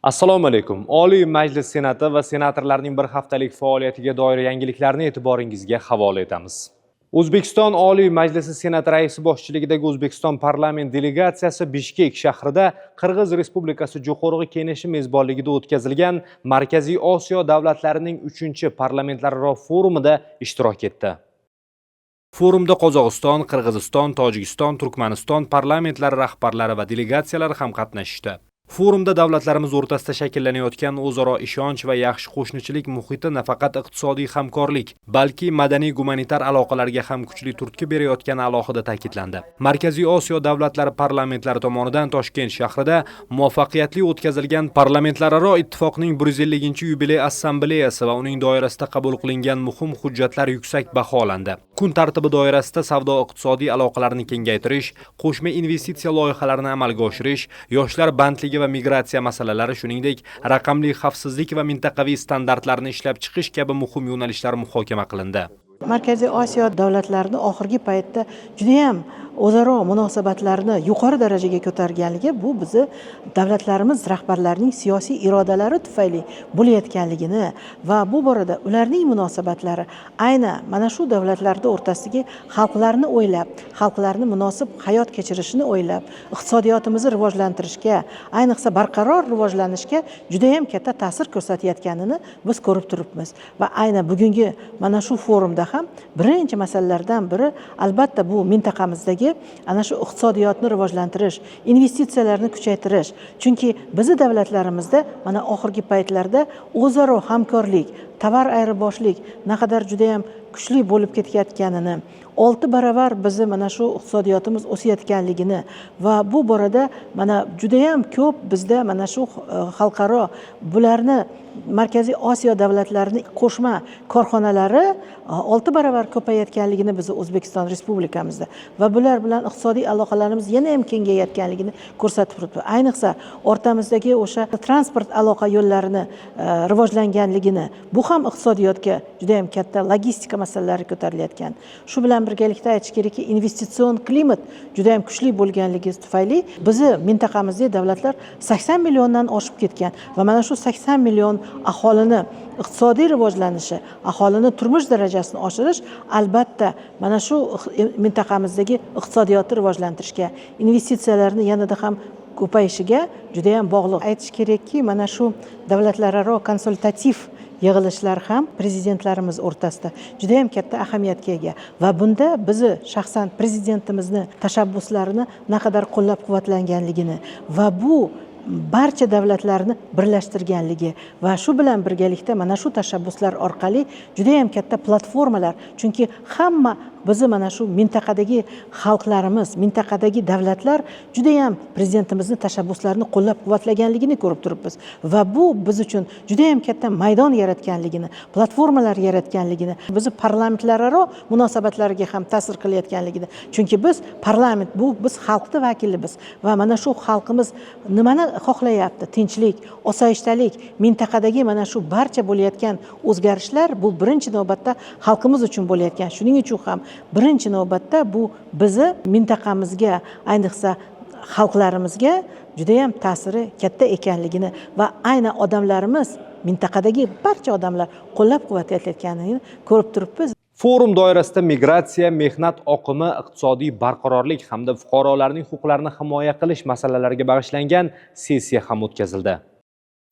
Assalomu alaykum. Oliy Majlis Senati va senatorlarning bir haftalik faoliyatiga doir yangiliklarni e'tiboringizga havola etamiz. O'zbekiston Oliy Majlisi Senati raisi boshchiligidagi O'zbekiston parlament delegatsiyasi Bishkek shahrida Qirg'iz Respublikasi Jo'qorg'i Kengashi mezbonligida o'tkazilgan Markaziy Osiyo davlatlarining 3-parlamentlararo forumida ishtirok etdi. Forumda Qozog'iston, Qirg'iziston, Tojikiston, Turkmaniston parlamentlari rahbarlari va delegatsiyalari ham qatnashdi. Forumda davlatlarimiz o'rtasida shakllanayotgan o'zaro ishonch va yaxshi qo'shnichilik muhiti nafaqat iqtisodiy hamkorlik, balki madaniy-gumanitar aloqalarga ham kuchli turtki berayotgani alohida ta'kidlandi. Markaziy Osiyo davlatlari parlamentlari tomonidan Toshkent shahrida muvaffaqiyatli o'tkazilgan parlamentlararo ittifoqning 150-yubiley assambleyasi va uning doirasida qabul qilingan muhim hujjatlar yuksak baholandi. Kun tartibi doirasida savdo-iqtisodiy aloqalarni kengaytirish, qo'shma investitsiya loyihalarini amalga oshirish, yoshlar bandligi va migratsiya masalalari, shuningdek raqamli xavfsizlik va mintaqaviy standartlarni ishlab chiqish kabi muhim yo'nalishlar muhokama qilindi. Markaziy Osiyo davlatlarini oxirgi paytda juda ham o'zaro munosabatlarni yuqori darajaga ko'targanligi bu bizni davlatlarimiz rahbarlarining siyosiy irodalari tufayli bo'layotganligini va bu borada ularning munosabatlari ayni mana shu davlatlarda o'rtasidagi xalqlarni o'ylab, xalqlarni munosib hayot kechirishini o'ylab, iqtisodiyotimizni rivojlantirishga, ayniqsa barqaror rivojlanishga juda ham katta ta'sir ko'rsatayotganini biz ko'rib turibmiz va ayni bugungi mana shu forumda ham birinchi masalalardan biri albatta bu mintaqamizdagi ana shu iqtisodiyotni rivojlantirish, investitsiyalarni kuchaytirish. Chunki bizning davlatlarimizda mana oxirgi paytlarda o'zaro hamkorlik, tovar ayirboshilik naqadar juda ham kuchli bo'lib ketayotganini, 6 baravar bizni mana shu iqtisodiyotimiz o'sayotganligini va bu borada mana juda ham ko'p bizda mana shu xalqaro bularni Markaziy Osiyo davlatlarining qo'shma korxonalari 6 baravar ko'payayotganligini biz O'zbekiston Respublikamizda va bular bilan iqtisodiy aloqalarimiz yana ham kengayayotganligini ko'rsatib turibdi. Ayniqsa o'rtamizdagi o'sha transport aloqa yo'llarini rivojlanganligini, bu ham iqtisodiyotga juda ham katta logistika masalalari ko'tarilayotgan. Shu bilan birgalikda aytish kerakki, investitsion klimat juda ham kuchli bo'lganligi tufayli bizni mintaqamizdagi davlatlar 80 milliondan oshib ketgan va mana shu 80 million aholini iqtisodiy rivojlanishi, aholini turmush darajasini oshirish albatta mana shu mintaqamizdagi iqtisodiyotni rivojlantirishga, investitsiyalarni yanada ham ko'payishiga juda ham bog'liq. Aytish kerakki, mana shu davlatlararo konsultativ yig'ilishlar ham prezidentlarimiz o'rtasida juda ham katta ahamiyatga ega va bunda bizni shaxsan prezidentimizni tashabbuslarini naqadar qo'llab-quvvatlanganligini va bu barcha davlatlarni birlashtirganligi va shu bilan birgalikda mana shu tashabbuslar orqali juda ham katta platformalar, chunki hamma bizni mana shu mintaqadagi xalqlarimiz, mintaqadagi davlatlar juda ham prezidentimizni tashabbuslarini qo'llab-quvvatlaganligini ko'rib turibmiz va bu biz uchun juda ham katta maydon yaratganligini, platformalar yaratganligini, bizni parlamentlararo munosabatlarga ham ta'sir qilayotganligini. Chunki biz parlament, bu biz xalqning vakilimiz va mana shu xalqimiz nimani xohlayapti? Tinchlik, osoyishtalik, mintaqadagi mana shu barcha bo'layotgan o'zgarishlar bu birinchi navbatda xalqimiz uchun bo'layotgan. Shuning uchun ham birinchi navbatda bu bizni mintaqamizga, ayniqsa xalqlarimizga juda ham ta'siri katta ekanligini va ayni odamlarimiz, mintaqadagi barcha odamlar qo'llab-quvvatlayotganini ko'rib turibmiz. Forum doirasida migratsiya, mehnat oqimi, iqtisodiy barqarorlik hamda fuqarolarning huquqlarini himoya qilish masalalariga bag'ishlangan sessiya ham o'tkazildi.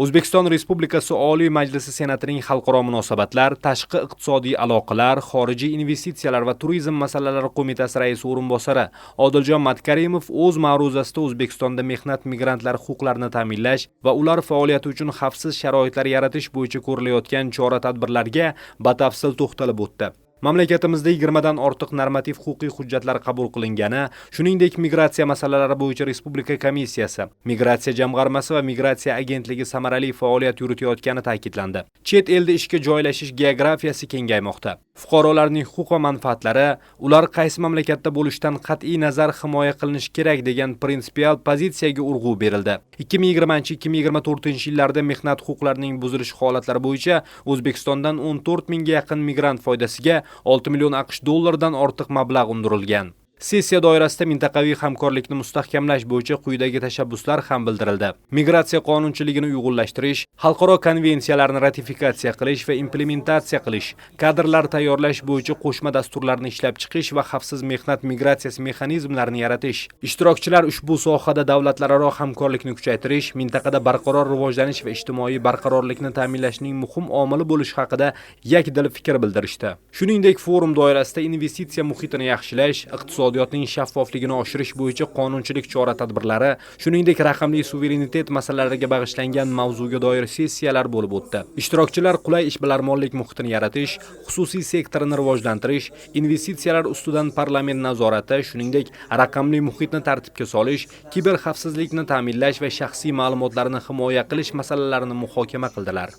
O'zbekiston Respublikasi Oliy Majlisi Senatining xalqaro munosabatlar, tashqi iqtisodiy aloqalar, xorijiy investitsiyalar va turizm masalalari qo'mitasi raisi o'rinbosari Odiljon Matkarimov o'z ma'ruzasida O'zbekistonda mehnat migrantlari huquqlarini ta'minlash va ular faoliyati uchun xavfsiz sharoitlar yaratish bo'yicha ko'rilayotgan chora-tadbirlarga batafsil to'xtalib o'tdi. Mamlakatimizda 20 dan ortiq normativ huquqiy hujjatlar qabul qilingani, shuningdek migratsiya masalalari bo'yicha Respublika komissiyasi, migratsiya jamg'armasi va migratsiya agentligi samarali faoliyat yuritayotgani ta'kidlandi. Chet elda ishga joylashish geografiyasi kengaymoqda. Fuqarolarning huquq va manfaatlari, ular qaysi mamlakatda bo'lishidan qat'iy nazar himoya qilinishi kerak degan prinsipial pozitsiyaga urg'u berildi. 2020-2024 yillarda mehnat huquqlarining buzilish holatlari bo'yicha O'zbekistondan 14 mingga yaqin migrant foydasiga 6 million AQSh dollaridan ortiq mablag' undirilgan. Sessiya doirasida mintaqaviy hamkorlikni mustahkamlash bo'yicha quyidagi tashabbuslar ham bildirildi. Migratsiya qonunchiligini uyg'unlashtirish, xalqaro konvensiyalarni ratifikatsiya qilish va implementatsiya qilish, kadrlar tayyorlash bo'yicha qo'shma dasturlarni ishlab chiqish va xavfsiz mehnat migratsiyasi mexanizmlarini yaratish. Ishtirokchilar ushbu sohada davlatlararo hamkorlikni kuchaytirish, mintaqada barqaror rivojlanish va ijtimoiy barqarorlikni ta'minlashning muhim omili bo'lishi haqida yakdil fikr bildirishdi. Shuningdek, forum doirasida investitsiya muhitini yaxshilash, iqtisodiyotning shaffofligini oshirish bo'yicha qonunchilik chora-tadbirlari, shuningdek raqamli suverenitet masalalariga bag'ishlangan mavzuga doir sessiyalar bo'lib o'tdi. Ishtirokchilar qulay ishbilarmonlik muhitini yaratish, xususiy sektorni rivojlantirish, investitsiyalar ustidan parlament nazorati, shuningdek raqamli muhitni tartibga solish, kiber xavfsizlikni ta'minlash va shaxsiy ma'lumotlarni himoya qilish masalalarini muhokama qildilar.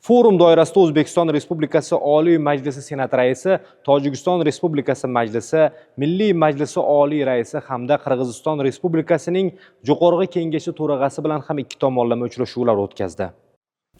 Forum doirasida O'zbekiston Respublikasi Oliy Majlisi Senat raisi, Tojikiston Respublikasi Majlisi, Milliy Majlisi Oliy raisi hamda Qirg'iziston Respublikasining Jo'qorg'i Kengashi to'rag'asi bilan ham ikki tomonlama uchrashuvlar o'tkazdi.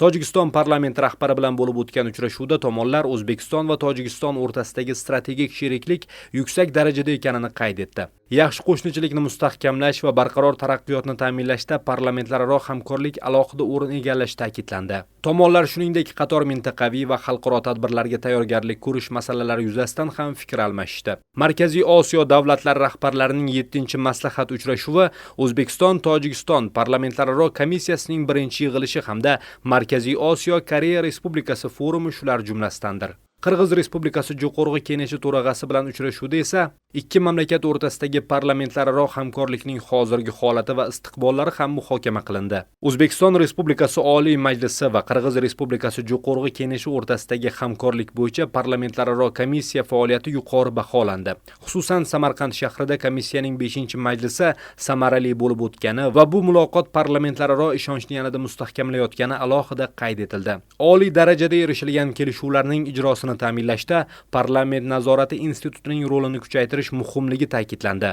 Tojikiston parlamenti rahbari bilan bo'lib o'tgan uchrashuvda tomonlar O'zbekiston va Tojikiston o'rtasidagi strategik sheriklik yuksak darajada ekanini qayd etdi. Yaxshi qo'shnichilikni mustahkamlash va barqaror taraqqiyotni ta'minlashda parlamentlararo hamkorlik alohida o'rin egallashi ta'kidlandi. Tomonlar shuningdek qator mintaqaviy va xalqaro tadbirlarga tayyorgarlik ko'rish masalalari yuzasidan ham fikr almashishdi. Markaziy Osiyo davlatlari rahbarlarining 7-maslahat uchrashuvi, O'zbekiston-Tojikiston parlamentlararo komissiyasining birinchi yig'ilishi hamda Markaziy Osiyo Koreya Respublikasi forumi shular jumlasidandir. Qirg'iz Respublikasi Jo'qorg'i Kengashi to'rag'asi bilan uchrashuvda esa ikki mamlakat o'rtasidagi parlamentlararo hamkorlikning hozirgi holati va istiqbollari ham muhokama qilindi. O'zbekiston Respublikasi Oliy Majlisi va Qirg'iz Respublikasi Jo'qorg'i Kengashi o'rtasidagi hamkorlik bo'yicha parlamentlararo komissiya faoliyati yuqori baholandi. Xususan Samarqand shahrida komissiyaning 5-majlisi samarali bo'lib o'tgani va bu muloqot parlamentlararo ishonchni yanada mustahkamlayotgani alohida qayd etildi. Oliy darajada erishilgan kelishuvlarning ijrosini ta'minlashda parlament nazorati institutining rolini kuchaytirish muhimligi ta'kidlandi.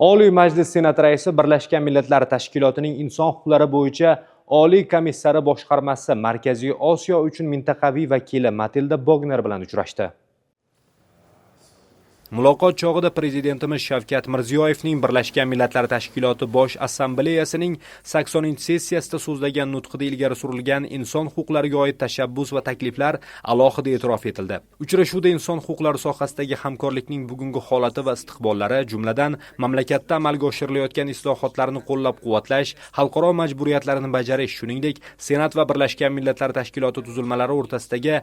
Oliy Majlis Senat raisi Birlashgan Millatlar Tashkilotining inson huquqlari bo'yicha Oliy komissari boshqarmasi Markaziy Osiyo uchun mintaqaviy vakili Matilda Bogner bilan uchrashdi. Muloqot chog'ida prezidentimiz Shavkat Mirziyoyevning Birlashgan Millatlar Tashkiloti Bosh Assambleyasining 80-sessiyasida so'zlagan nutqida ilgari surilgan inson huquqlariga oid tashabbus va takliflar alohida e'tirof etildi. Uchrashuvda inson huquqlari sohasidagi hamkorlikning bugungi holati va istiqbollari, jumladan mamlakatda amalga oshirilayotgan islohotlarni qo'llab-quvvatlash, xalqaro majburiyatlarni bajarish, shuningdek, Senat va Birlashgan Millatlar Tashkiloti tuzilmalari o'rtasidagi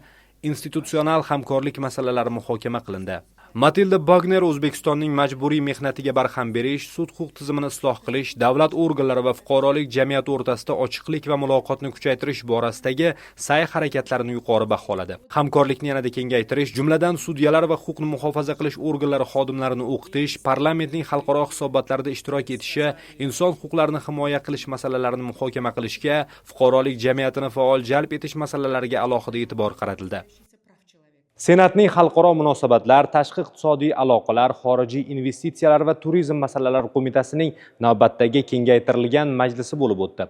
institutsional hamkorlik masalalari muhokama qilindi. Matilda Bogner O'zbekistonning majburiy mehnatiga barham berish, sud huquq tizimini isloh qilish, davlat organlari va fuqarolik jamiyati o'rtasida ochiqlik va muloqotni kuchaytirish borasidagi sa'y-harakatlarini yuqori baholadi. Hamkorlikni yanada kengaytirish, jumladan sudyalar va huquqni muhofaza qilish organlari xodimlarini o'qitish, parlamentning xalqaro hisobotlarida ishtirok etishi, inson huquqlarini himoya qilish masalalarini muhokama qilishga, fuqarolik jamiyatini faol jalb etish masalalariga alohida e'tibor qaratildi. Senatning xalqaro munosabatlar, tashqi iqtisodiy aloqalar, xorijiy investitsiyalar va turizm masalalari qo'mitasining navbatdagi kengaytirilgan majlisi bo'lib o'tdi.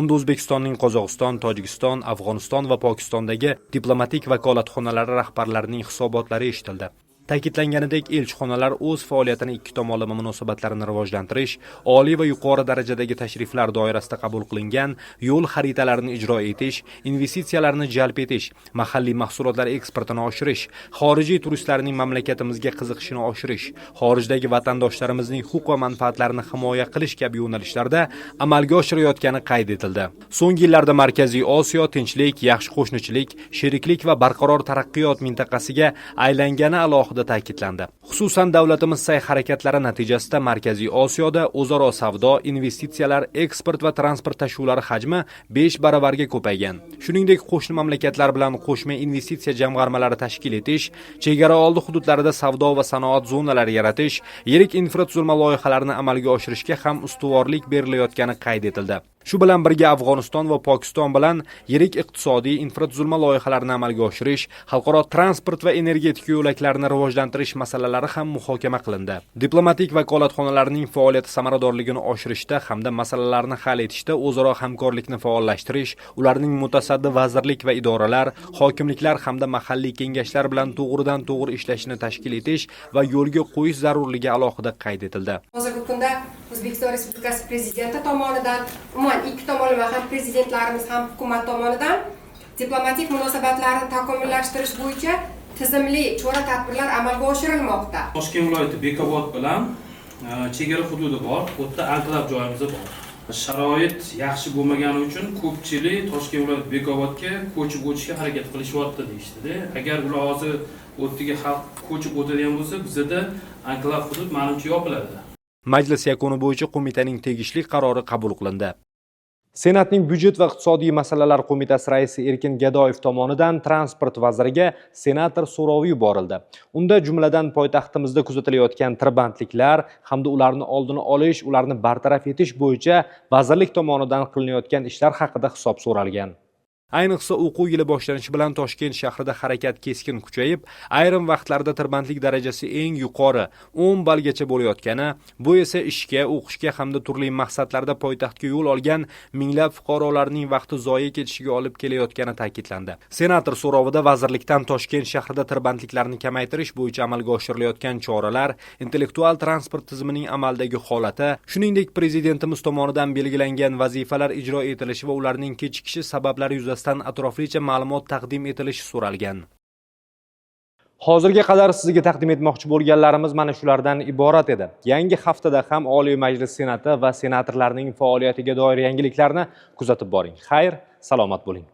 Unda O'zbekistonning Qozog'iston, Tojikiston, Afg'oniston va Pokistondagi diplomatik vakolatxonalari rahbarlarining hisobotlari eshitildi. Ta'kidlanganidek, elchixonalar o'z faoliyatini ikki tomonlama munosabatlarni rivojlantirish, oliy va yuqori darajadagi tashriflar doirasida qabul qilingan yo'l xaritalarini ijro etish, investitsiyalarni jalb etish, mahalliy mahsulotlar eksportini oshirish, xorijiy turistlarning mamlakatimizga qiziqishini oshirish, xorijdagi vatandoshlarimizning huquq va manfaatlarini himoya qilish kabi yo'nalishlarda amalga oshirayotgani qayd etildi. So'nggi yillarda Markaziy Osiyo tinchlik, yaxshi qo'shnichilik, sheriklik va barqaror taraqqiyot mintaqasiga aylangani alohida ta'kidlandi. Xususan davlatimiz sa'y-harakatlari natijasida Markaziy Osiyoda o'zaro savdo, investitsiyalar, eksport va transport tashuvlari hajmi 5 baravarga ko'paygan. Shuningdek, qo'shni mamlakatlar bilan qo'shma investitsiya jamg'armalari tashkil etish, chegara oldi hududlarida savdo va sanoat zonalari yaratish, yirik infratuzilma loyihalarini amalga oshirishga ham ustuvorlik berilayotgani qayd etildi. Shu bilan birga Afg'oniston va Pokiston bilan yirik iqtisodiy infratuzilma loyihalarini amalga oshirish, xalqaro transport va energetika yo'laklarini rivojlantirish masalalari ham muhokama qilindi. Diplomatik vakolatxonalarning faoliyati samaradorligini oshirishda hamda masalalarni hal etishda o'zaro hamkorlikni faollashtirish, ularning mutasaddi vazirlik va idoralar, hokimliklar hamda mahalliy kengashlar bilan to'g'ridan-to'g'ri ishlashini tashkil etish va yo'lga qo'yish zarurligi alohida qayd etildi. Hozirgi kunda O'zbekiston Respublikasi Prezidenti tomonidan, umuman ikki tomonlama ham prezidentlarimiz ham hukumat tomonidan diplomatik munosabatlarni takomillashtirish bo'yicha tizimli chora-tadbirlar amalga oshirilmoqda. Toshkent viloyati Bekobod bilan chegara hududi bor, bu yerda anklav joyimiz bor. Sharoit yaxshi bo'lmagani uchun ko'pchilik Toshkent viloyati Bekobodga ko'chib o'tishga harakat qilishyapti deyishdi. Agar ular hozir o'rtaga xalq ko'chib o'tadigan bo'lsa, bizda anklav hudud menimcha yopiladi. Majlis yakuni bo'yicha qo'mitaning tegishli qarori qabul qilindi. Senatning Byudjet va iqtisodiy masalalar qo'mitasi raisi Erkin Gadoyev tomonidan transport vaziriga senator so'rovi yuborildi. Unda jumladan poytaxtimizda kuzatilayotgan tirbandliklar hamda ularni oldini olish, ularni bartaraf etish bo'yicha vazirlik tomonidan qilinayotgan ishlar haqida hisob so'ralgan. Ayniqsa o'quv yili boshlanishi bilan Toshkent shahrida harakat keskin kuchayib, ayrim vaqtlarda tirbandlik darajasi eng yuqori 10 ballgacha bo'layotgani, bu esa ishga, o'qishga hamda turli maqsadlarda poytaxtga yo'l olgan minglab fuqarolarning vaqti zoye ketishiga olib kelayotgani ta'kidlandi. Senator so'rovida vazirlikdan Toshkent shahrida tirbandliklarni kamaytirish bo'yicha amalga oshirilayotgan choralar, intellektual transport tizimining amaldagi holati, shuningdek prezidentimiz tomonidan belgilangan vazifalar ijro etilishi va ularning kechikishi sabablari yuzasidan atroflicha ma'lumot taqdim etilishi so'ralgan. Hozirga qadar sizga taqdim etmoqchi bo'lganlarimiz mana shulardan iborat edi. Yangi haftada ham Oliy Majlis Senati va senatorlarning faoliyatiga doir yangiliklarni kuzatib boring. Xayr, salomat bo'ling.